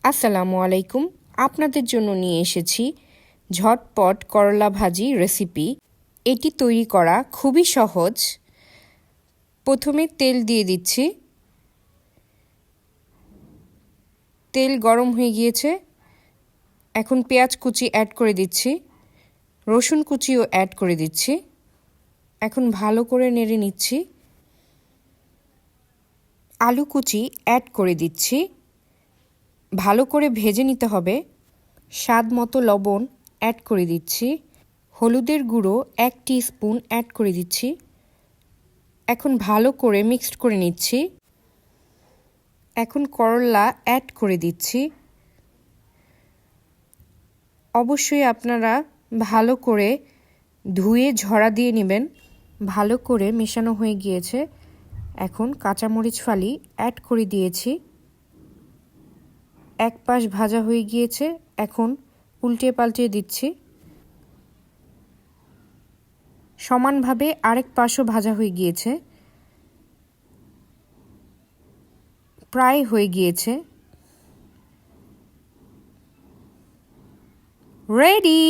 আসসালামু আলাইকুম। আপনাদের জন্য নিয়ে এসেছি ঝটপট করলা ভাজি রেসিপি। এটি তৈরি করা খুবই সহজ। প্রথমে তেল দিয়ে দিচ্ছি। তেল গরম হয়ে গিয়েছে। এখন পেঁয়াজ কুচি অ্যাড করে দিচ্ছি, রসুন কুচিও অ্যাড করে দিচ্ছি। এখন ভালো করে নেড়ে নিচ্ছি। আলু কুচি অ্যাড করে দিচ্ছি। ভালো করে ভেজে নিতে হবে। স্বাদ মতো লবণ অ্যাড করে দিচ্ছি। হলুদের গুঁড়ো 1 টিস্পুন অ্যাড করে দিচ্ছি। এখন ভালো করে মিক্সড করে নিচ্ছি। এখন করলা অ্যাড করে দিচ্ছি। অবশ্যই আপনারা ভালো করে ধুয়ে ঝরা দিয়ে নেবেন। ভালো করে মেশানো হয়ে গিয়েছে। এখন কাঁচামরিচ ফালি অ্যাড করে দিয়েছি। এক পাশ ভাজা হয়ে গিয়েছে। এখন উল্টে পাল্টে দিচ্ছি। সমানভাবে আরেক পাশও ভাজা হয়ে গিয়েছে। প্রায় হয়ে গিয়েছে। রেডি।